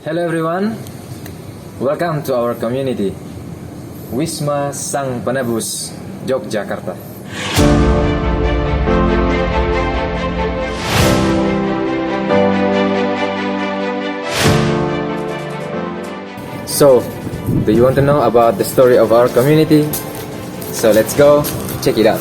Hello everyone, welcome to our community, Wisma Sang Penebus-Yogyakarta. So, do you want to know about the story of our community? So let's go check it out.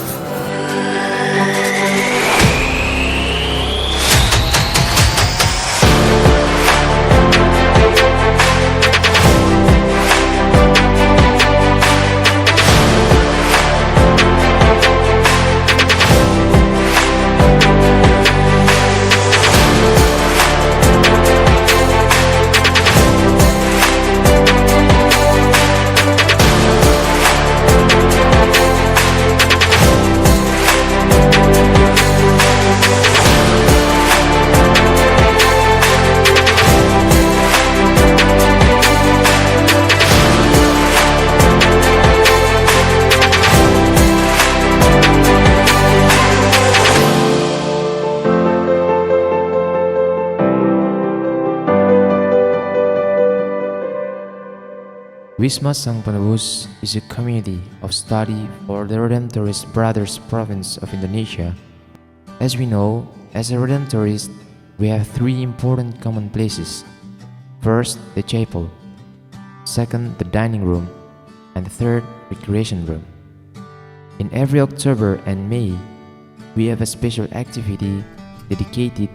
Wisma Sang Penebus is a community of study for the Redemptorist Brothers province of Indonesia. As we know, as a Redemptorist, we have three important common places. First, the chapel. Second, the dining room. And third, recreation room. In every October and May, we have a special activity dedicated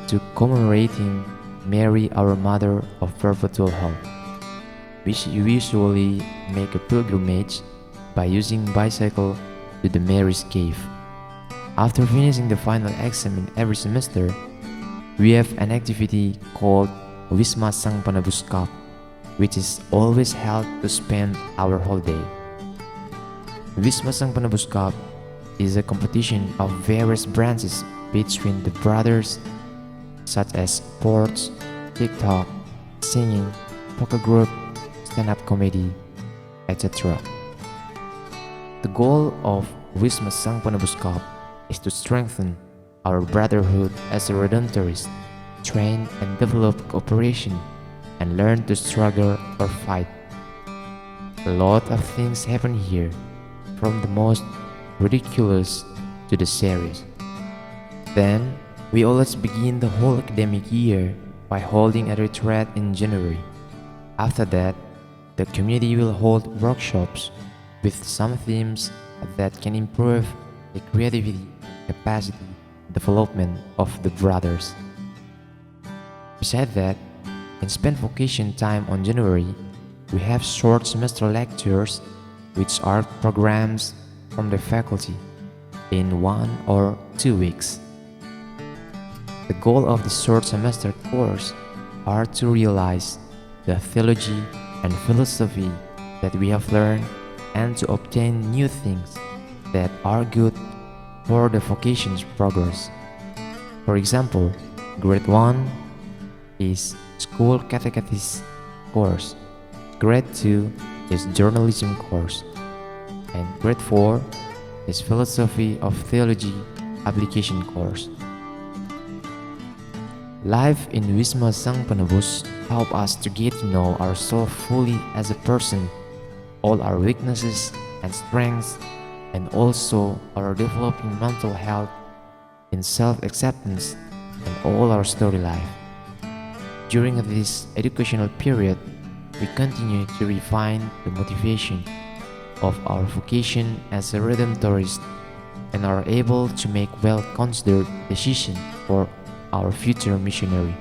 to commemorating Mary, our Mother of Perpetual Hope. We usually make a pilgrimage by using bicycle to the Mary's Cave. After finishing the final exam in every semester, we have an activity called Wisma Sang Penebus Cup, which is always held to spend our holiday. Wisma Sang Penebus Cup is a competition of various branches between the brothers, such as sports, TikTok, singing, poker group, stand-up comedy, etc. The goal of Wisma Sang Penebus Cup is to strengthen our brotherhood as a Redemptorist, train and develop cooperation, and learn to struggle or fight. A lot of things happen here, from the most ridiculous to the serious. Then, we always begin the whole academic year by holding a retreat in January. After that, the community will hold workshops with some themes that can improve the creativity, capacity, development of the brothers. Besides that, in spend vacation time on January, we have short semester lectures, which are programs from the faculty in 1 or 2 weeks. The goal of the short semester course are to realize the theology and philosophy that we have learned and to obtain new things that are good for the vocation's progress. For example, grade 1 is school catechism course, grade 2 is journalism course, and grade 4 is philosophy of theology application course. Life in Wisma Sang Penebus help us to get to know ourselves fully as a person, all our weaknesses and strengths, and also our developing mental health in self-acceptance and all our story life. During this educational period, we continue to refine the motivation of our vocation as a Redemptorist and are able to make well-considered decisions for our future missionary.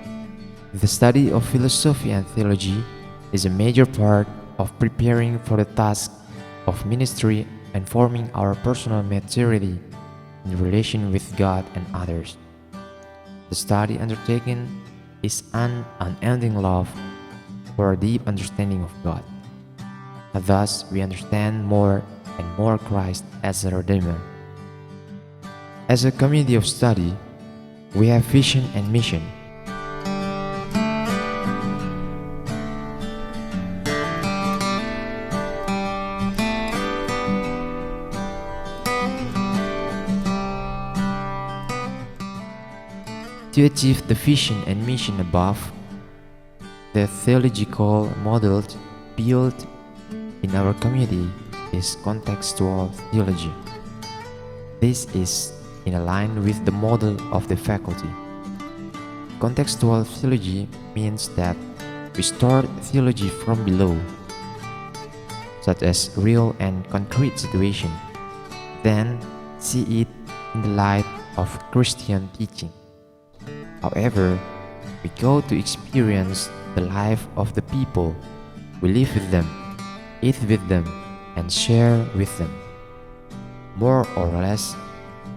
The study of philosophy and theology is a major part of preparing for the task of ministry and forming our personal maturity in relation with God and others. The study undertaken is an unending love for a deep understanding of God. And thus, we understand more and more Christ as a Redeemer. As a community of study, we have vision and mission. To achieve the vision and mission above, The theological model built in our community is contextual theology. This is in line with the model of the faculty. Contextual theology means that we start theology from below, such as real and concrete situation, then see it in the light of Christian teaching. However, we go to experience the life of the people, we live with them, eat with them, and share with them. More or less,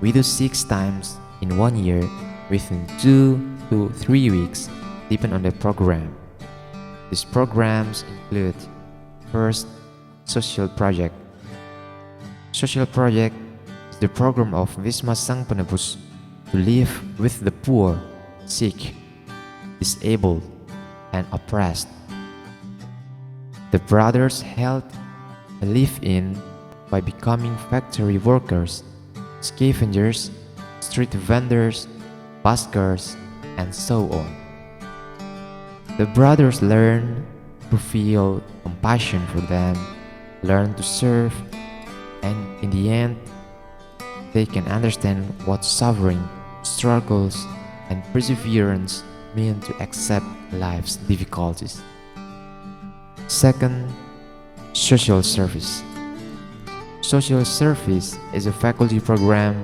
we do 6 times in 1 year within 2 to 3 weeks, depending on the program. These programs include: first, Social project. Social project is the program of Wisma Sang Penebus to live with the poor, sick, disabled, and oppressed. The brothers help live in by becoming factory workers, scavengers, street vendors, buskers, and so on. The brothers learn to feel compassion for them, learn to serve, and in the end, they can understand what suffering, struggles, and perseverance mean to accept life's difficulties. Second, social service. Social service is a faculty program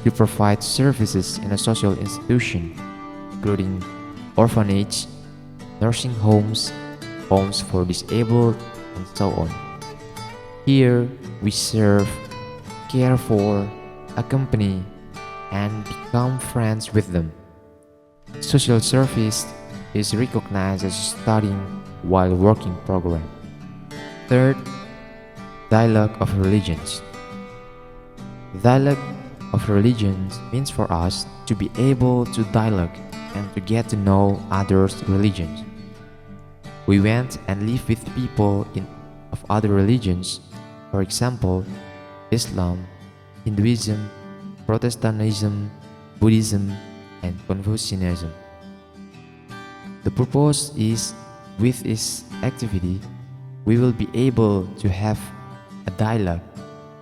to provide services in a social institution, including orphanage, nursing homes, homes for disabled, and so on. Here, we serve, care for, accompany, and become friends with them. Social service is recognized as a studying while working program. Third, dialogue of religions. Dialogue of religions means for us to be able to dialogue and to get to know others' religions. We went and lived with people of other religions, for example, Islam, Hinduism, Protestantism, Buddhism, and Confucianism. The purpose is, with this activity, we will be able to have a dialogue,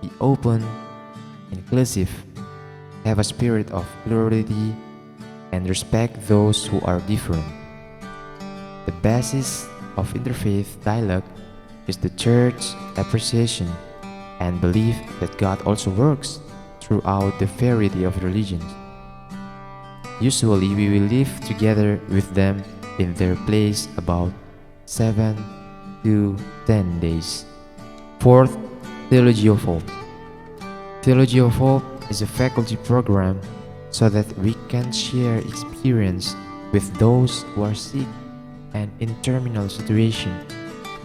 be open, inclusive, have a spirit of plurality, and respect those who are different. The basis of interfaith dialogue is the church's appreciation and belief that God also works throughout the variety of religions. Usually, we will live together with them in their place about 7 to 10 days. Fourth, Theology of Hope. Theology of Hope is a faculty program so that we can share experience with those who are sick and in terminal situation.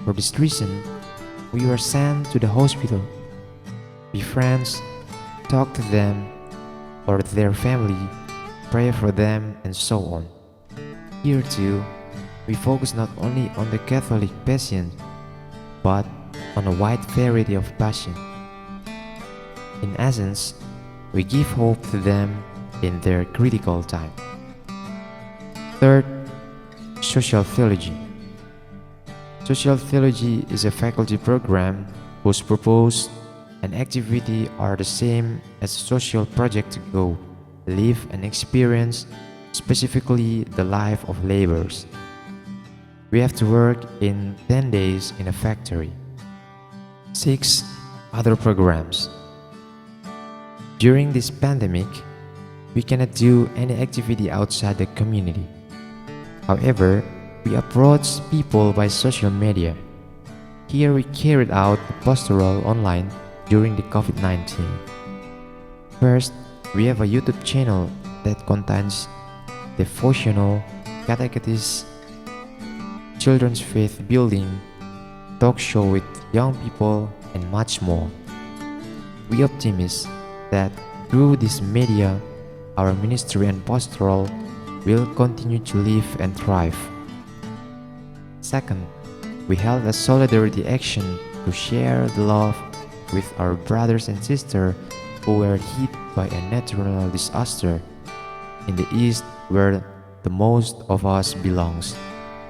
For this reason, we were sent to the hospital. Be friends, talk to them or their family, pray for them, and so on. Here too, we focus not only on the Catholic patient, but on a wide variety of patients. In essence, we give hope to them in their critical time. Third, Social theology. Social theology is a faculty program whose purpose and activity are the same as a social project to go, live, and experience specifically the life of laborers. We have to work in 10 days in a factory. 6. Other programs. During this pandemic, we cannot do any activity outside the community. However, we approach people by social media. Here we carried out the pastoral online during the COVID-19. First, we have a YouTube channel that contains devotional, catechesis, children's faith building, talk show with young people, and much more. We optimize that through this media, our ministry and pastoral will continue to live and thrive. Second, we held a solidarity action to share the love with our brothers and sisters who were hit by a natural disaster in the east where the most of us belongs,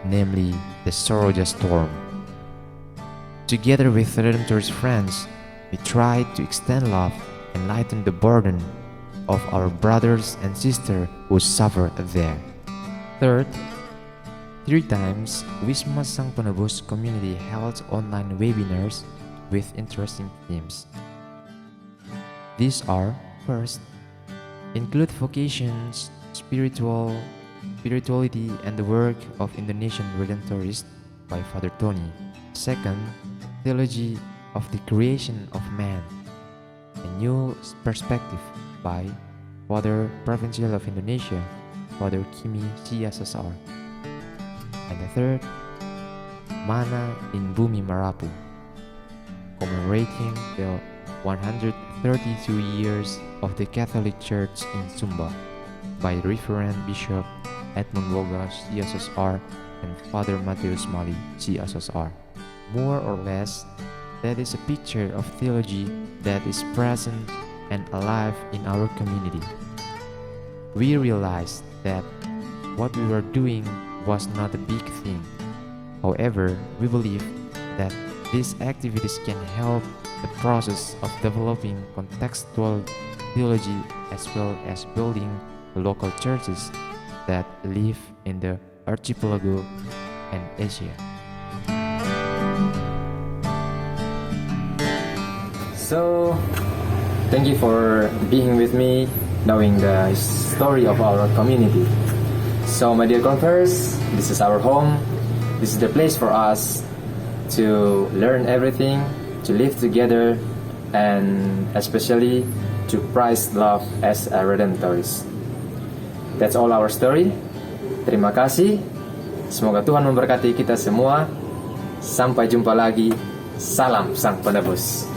namely the Soroja storm. Together with Redemptorist friends, we try to extend love and lighten the burden of our brothers and sisters who suffer there. Third, 3 times Wisma Sang Penebus community held online webinars with interesting themes. These are: first, include vocations, spirituality and the work of Indonesian Redemptorist by Father Tony. Second, theology of the creation of man, a new perspective by Father Provincial of Indonesia, Father Kimi CSSR. And the third, Mana in Bumi Marapu, commemorating the 132 years of the Catholic Church in Sumba by Reverend Bishop Edmund Woga CSSR and Father Mateus Mali CSSR. More or less, that is a picture of theology that is present and alive in our community. We realized that what we were doing was not a big thing. However, we believe that these activities can help the process of developing contextual theology as well as building local churches that live in the archipelago and Asia. So, thank you for being with me, knowing the story of our community. So, my dear converts, this is our home. This is the place for us to learn everything, to live together, and especially to prize love as a Redemptorist. That's all our story. Terima kasih. Semoga Tuhan memberkati kita semua. Sampai jumpa lagi. Salam Sang Penebus.